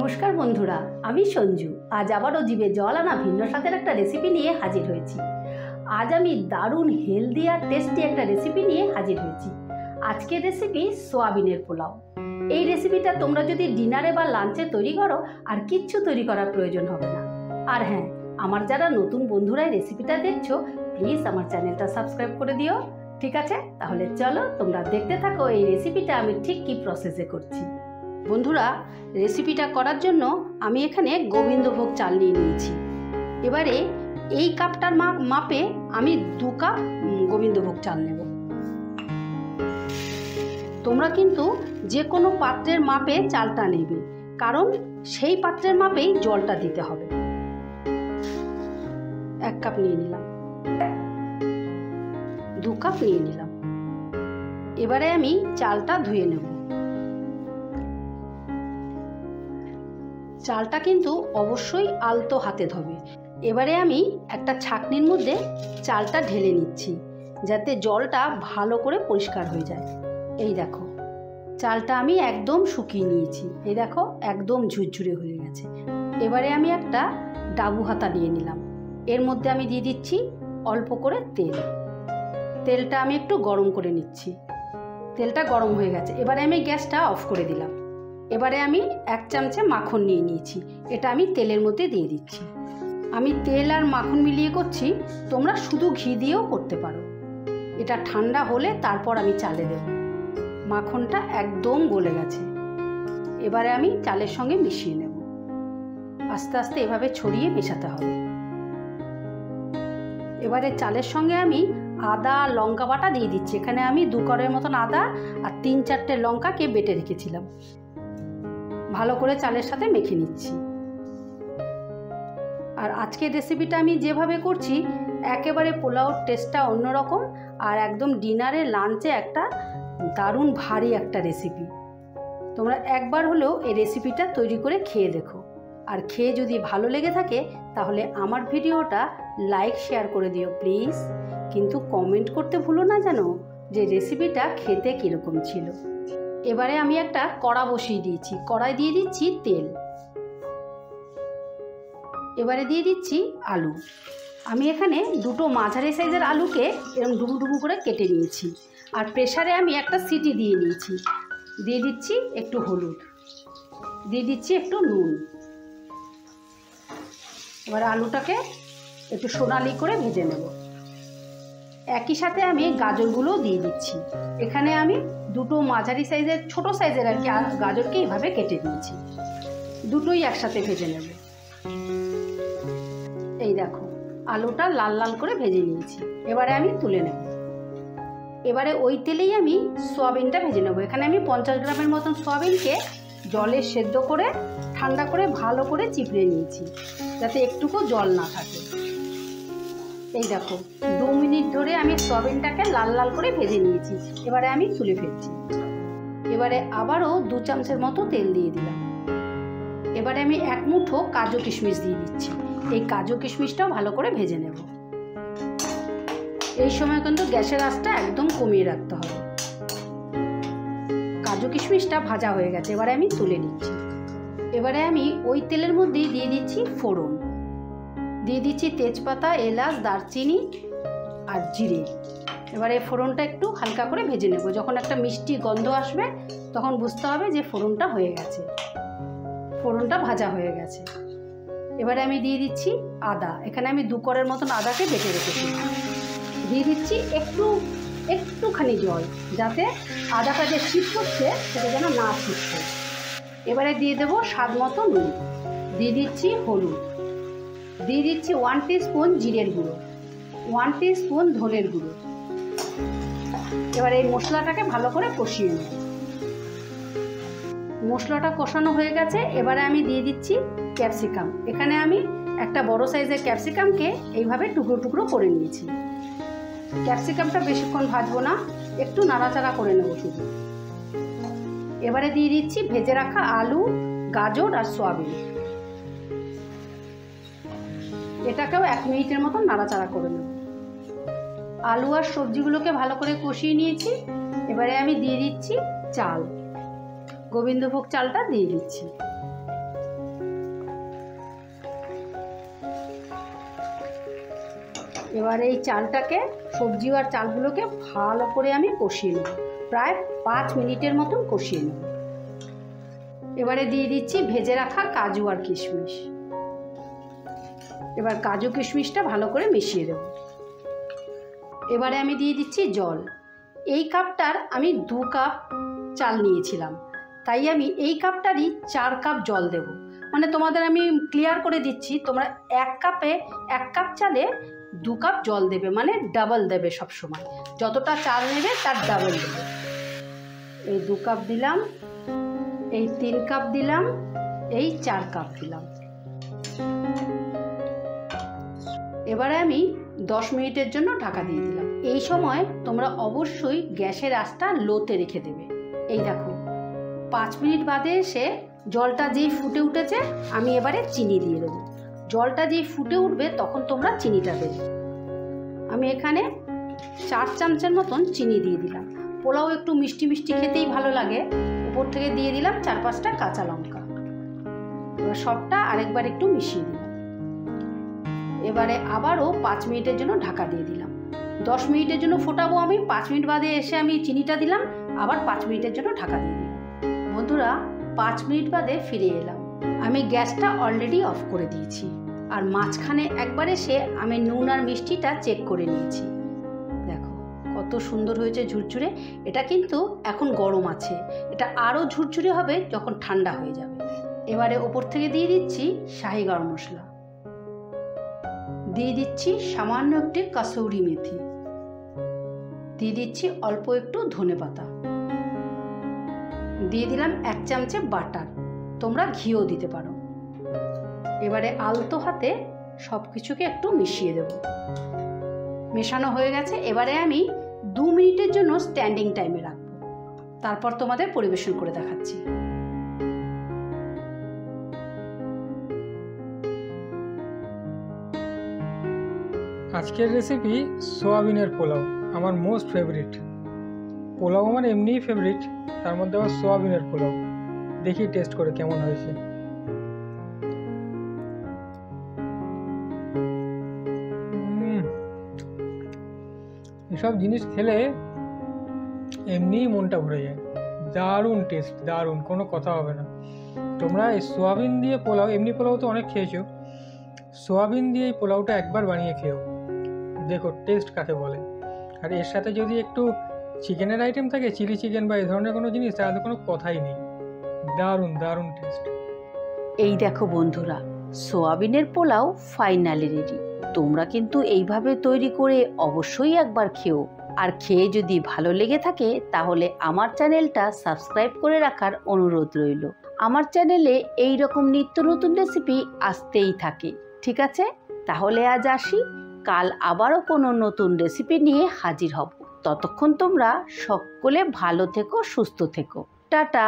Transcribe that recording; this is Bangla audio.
নমস্কার বন্ধুরা, আমি সঞ্জু। আজ আবারও জিভে জল আনা ভিন্ন স্বাদের একটা রেসিপি নিয়ে হাজির হয়েছি। আজ আমি দারুণ হেলদি আর টেস্টি একটা রেসিপি নিয়ে হাজির হয়েছি। আজকের রেসিপি সোয়াবিনের পোলাও। এই রেসিপিটা তোমরা যদি ডিনারে বা লাঞ্চে তৈরি করো আর কিচ্ছু তৈরি করার প্রয়োজন হবে না। আর হ্যাঁ, আমার যারা নতুন বন্ধুরা এই রেসিপিটা দেখছো, প্লিজ আমার চ্যানেলটা সাবস্ক্রাইব করে দিও। ঠিক আছে, তাহলে চলো তোমরা দেখতে থাকো এই রেসিপিটা আমি ঠিক কী প্রসেসে করছি। বন্ধুরা, রেসিপিটা করার জন্য আমি এখানে গোবিন্দভোগ চাল নিয়ে নিয়েছি। এবারে এই কাপটার মাপে আমি 2 কাপ গোবিন্দভোগ চাল নেব। তোমরা কিন্তু যে কোনো পাত্রের মাপে চালটা নেবে, কারণ সেই পাত্রের মাপেই জলটা দিতে হবে। 1 কাপ নিয়ে নিলাম, 2 কাপ নিয়ে নিলাম। এবারে আমি চালটা ধুয়ে নেব। চালটা কিন্তু অবশ্যই আলতো হাতে ধোবে। এবারে আমি একটা ছাঁকনির মধ্যে চালটা ঢেলে নিচ্ছি, যাতে জলটা ভালো করে পরিষ্কার হয়ে যায়। এই দেখো, চালটা আমি একদম শুকিয়ে নিয়েছি। এই দেখো, একদম ঝুরঝুরে হয়ে গেছে। এবারে আমি একটা ডাবু হাতা নিয়ে নিলাম। এর মধ্যে আমি দিয়ে দিচ্ছি অল্প করে তেল। তেলটা আমি একটু গরম করে নিচ্ছি। তেলটা গরম হয়ে গেছে। এবারে আমি গ্যাসটা অফ করে দিলাম। এবারে আমি 1 চামচে মাখন নিয়ে নিয়েছি, এটা আমি তেলের মধ্যে দিয়ে দিচ্ছি। আমি তেল আর মাখন মিলিয়ে করছি, তোমরা শুধু ঘি দিয়েও করতে পারো। এটা ঠান্ডা হলে তারপর আমি চালে দেব। মাখনটা একদম গলে গেছে। এবারে আমি চালের সঙ্গে মিশিয়ে নেব। আস্তে আস্তে এভাবে ছড়িয়ে মেশাতে হবে। এবারে চালের সঙ্গে আমি আদা লঙ্কা বাটা দিয়ে দিচ্ছি। এখানে আমি 2 কোয়ারের মতন আদা আর 3-4টে লঙ্কাকে বেটে রেখেছিলাম। ভালো করে চালের সাথে মেখে নিচ্ছি। আর আজকের রেসিপিটা আমি যেভাবে করছি, একেবারে পোলাওর টেস্টটা অন্যরকম, আর একদম ডিনারে লাঞ্চে একটা দারুণ ভারী একটা রেসিপি। তোমরা একবার হলেও এই রেসিপিটা তৈরি করে খেয়ে দেখো। আর খেয়ে যদি ভালো লেগে থাকে তাহলে আমার ভিডিওটা লাইক শেয়ার করে দিও প্লিজ। কিন্তু কমেন্ট করতে ভুলো না যেন যে রেসিপিটা খেতে কীরকম ছিল। এবারে আমি একটা কড়া বসিয়ে দিয়েছি। কড়াই দিয়ে দিচ্ছি তেল। এবারে দিয়ে দিচ্ছি আলু। আমি এখানে 2টো মাঝারি সাইজের আলুকে এরকম ডুবু ডুবু করে কেটে নিয়েছি। আর প্রেসারে আমি একটা সিটি দিয়ে নিয়েছি। দিয়ে দিচ্ছি একটু হলুদ, দিয়ে দিচ্ছি একটু নুন। এবার আলুটাকে একটু সোনালি করে ভেজে নেব। একই সাথে আমি গাজরগুলোও দিয়ে দিচ্ছি। এখানে আমি 2টো মাঝারি সাইজের ছোট সাইজের আর কি গাজরকে এইভাবে কেটে দিয়েছি। দুটোই একসাথে ভেজে নেব। এই দেখো, আলুটা লাল লাল করে ভেজে নিয়েছি। এবারে আমি তুলে নেব। এবারে ওই তেলেই আমি সয়াবিনটা ভেজে নেব। এখানে আমি 50 গ্রামের মতন সয়াবিনকে জলে সেদ্ধ করে ঠান্ডা করে ভালো করে চিপড়ে নিয়েছি, যাতে একটুকু জল না থাকে। এই দেখো, 2 মিনিট ধরে আমি সয়াবিনটাকে লাল লাল করে ভেজে নিয়েছি। এবারে আমি তুলে ফেলছি। এবারে আবারও 2 চামচের মতো তেল দিয়ে দিলাম। এবারে আমি 1 মুঠো কাজু কিশমিশ দিয়ে দিচ্ছি। এই কাজু কিশমিশটাও ভালো করে ভেজে নেব। এই সময় কিন্তু গ্যাসের আঁচটা একদম কমিয়ে রাখতে হবে। কাজু কিশমিশটা ভাজা হয়ে গেছে। এবারে আমি তুলে নিচ্ছি। এবারে আমি ওই তেলের মধ্যেই দিয়ে দিচ্ছি ফোড়ন। দিয়ে দিচ্ছি তেজপাতা, এলাচ, দারচিনি আর জিরে। এবারে ফোড়নটা একটু হালকা করে ভেজে নেব। যখন একটা মিষ্টি গন্ধ আসবে তখন বুঝতে হবে যে ফোড়নটা হয়ে গেছে, ফোড়নটা ভাজা হয়ে গেছে। এবারে আমি দিয়ে দিচ্ছি আদা। এখানে আমি 2 কোয়ারের মতন আদাকে বেটে রেখেছি। দিয়ে দিচ্ছি একটুখানি জল, যাতে আদাটা যে ছিট করছে সেটা যেন না ছিটছে। এবারে দিয়ে দেবো স্বাদ মতো নুন। দিয়ে দিচ্ছি হলুদ। দিয়ে দিচ্ছি 1 টিস্পুন জিরের গুঁড়ো, 1 টিস্পুন ধনের গুঁড়ো। এবার এই মশলাটাকে ভালো করে কষিয়ে নেব। মশলাটা কষানো হয়ে গেছে। এবারে আমি দিয়ে দিচ্ছি ক্যাপসিকাম। এখানে আমি একটা বড় সাইজের ক্যাপসিকামকে এইভাবে টুকরো টুকরো করে নিয়েছি। ক্যাপসিকামটা বেশিক্ষণ ভাজবো না, একটু নাড়াচাড়া করে নেব শুধু। এবারে দিয়ে দিচ্ছি ভেজে রাখা আলু, গাজর আর সয়াবিন। এটাকেও 1 মিনিটের মতন নাড়াচাড়া করে নেব। আলু আর সবজিগুলোকে ভালো করে কষিয়ে নিয়েছি। এবারে আমি দিয়ে দিচ্ছি চাল, গোবিন্দভোগ চালটা দিয়ে দিচ্ছি। এবার এই চালটাকে, সবজি আর চালগুলোকে ভালো করে আমি কষিয়ে নেব, প্রায় 5 মিনিটের মতন কষিয়ে নেব। এবারে দিয়ে দিচ্ছি ভেজে রাখা কাজু আর কিশমিশ। এবার কাজু কিশমিশটা ভালো করে মিশিয়ে দেব। এবারে আমি দিয়ে দিচ্ছি জল। এই কাপটার আমি 2 কাপ চাল নিয়েছিলাম, তাই আমি এই কাপটারই 4 কাপ জল দেব। মানে তোমাদের আমি ক্লিয়ার করে দিচ্ছি, তোমরা 1 কাপ চালে 2 কাপ জল দেবে, মানে ডাবল দেবে সব সময়, যতটা চাল নেবে তার ডাবল দেবে। এই 2 কাপ দিলাম, এই 3 কাপ দিলাম, এই 4 কাপ দিলাম। এবারে আমি 10 মিনিটের জন্য ঢাকা দিয়ে দিলাম। এই সময় তোমরা অবশ্যই গ্যাসের আঁচটা লোতে রেখে দেবে। এই দেখো 5 মিনিট বাদে এসে জলটা যেই ফুটে উঠেছে, আমি এবারে চিনি দিয়ে দেবো। জলটা যেই ফুটে উঠবে তখন তোমরা চিনিটা দেবে। আমি এখানে 4 চামচের মতন চিনি দিয়ে দিলাম। পোলাও একটু মিষ্টি মিষ্টি খেতেই ভালো লাগে, উপর থেকে দিয়ে দিলাম 4-5টা কাঁচা লঙ্কা। এবার সবটা আরেকবার একটু মিশিয়ে দিলাম। এবারে আবারও 5 মিনিটের জন্য ঢাকা দিয়ে দিলাম। 10 মিনিটের জন্য ফোটাবো আমি, 5 মিনিট বাদে এসে আমি চিনিটা দিলাম, আবার 5 মিনিটের জন্য ঢাকা দিয়ে দিলাম। বন্ধুরা 5 মিনিট বাদে ফিরে এলাম। আমি গ্যাসটা অলরেডি অফ করে দিয়েছি, আর মাঝখানে একবার এসে আমি নুন আর মিষ্টিটা চেক করে নিয়েছি। দেখো কত সুন্দর হয়েছে ঝুরঝুরে। এটা কিন্তু এখন গরম আছে, এটা আরও ঝুরঝুরে হবে যখন ঠান্ডা হয়ে যাবে। এবারে ওপর থেকে দিয়ে দিচ্ছি শাহি গরম মশলা, দিয়ে দিচ্ছি সামান্য একটু কাসৌরি মেথি, দিয়ে দিচ্ছি অল্প একটু ধনেপাতা, দিয়ে দিলাম 1 চামচে বাটার, তোমরা ঘিও দিতে পারো। এবারে আলতো হাতে সব কিছুকে একটু মিশিয়ে দেব। মেশানো হয়ে গেছে। এবারে আমি 2 মিনিটের জন্য স্ট্যান্ডিং টাইমে রাখবো, তারপর তোমাদের পরিবেশন করে দেখাচ্ছি। আজকের রেসিপি সোয়াবিনের পোলাও, আমার মোস্ট ফেভারিট। পোলাও আমার এমনিই ফেভারিট, তার মধ্যে আবার সোয়াবিনের পোলাও। দেখি টেস্ট করে কেমন হয়েছে। এসব জিনিস খেলে এমনিই মনটা ভরে যায়। দারুণ টেস্ট, দারুণ, কোনো কথা হবে না। তোমরা এই সোয়াবিন দিয়ে পোলাও, এমনি পোলাও তো অনেক খেয়েছো, সোয়াবিন দিয়ে এই পোলাওটা একবার বানিয়ে খেও, দেখো টেস্ট কাকে বলে। আর এর সাথে যদি একটু চিকেনের আইটেম থাকে, চিলি চিকেন বা এই ধরনের কোনো জিনিস, তাহলে কোনো কথাই নেই। দারুণ দারুণ টেস্ট। এই দেখো বন্ধুরা, সোয়াবিনের পোলাও ফাইনালি রেডি। তোমরা কিন্তু এইভাবে তৈরি করে অবশ্যই একবার খেও, আর খেয়ে যদি ভালো লেগে থাকে তাহলে আমার চ্যানেলটা সাবস্ক্রাইব করে রাখার অনুরোধ রইল। আমার চ্যানেলে এই রকম নিত্য নতুন রেসিপি আসতেই থাকে। ঠিক আছে, তাহলে আজ আসি, কাল আবারও কোনো নতুন রেসিপি নিয়ে হাজির হব। ততক্ষণ তোমরা সকলে ভালো থেকো, সুস্থ থেকো। টাটা।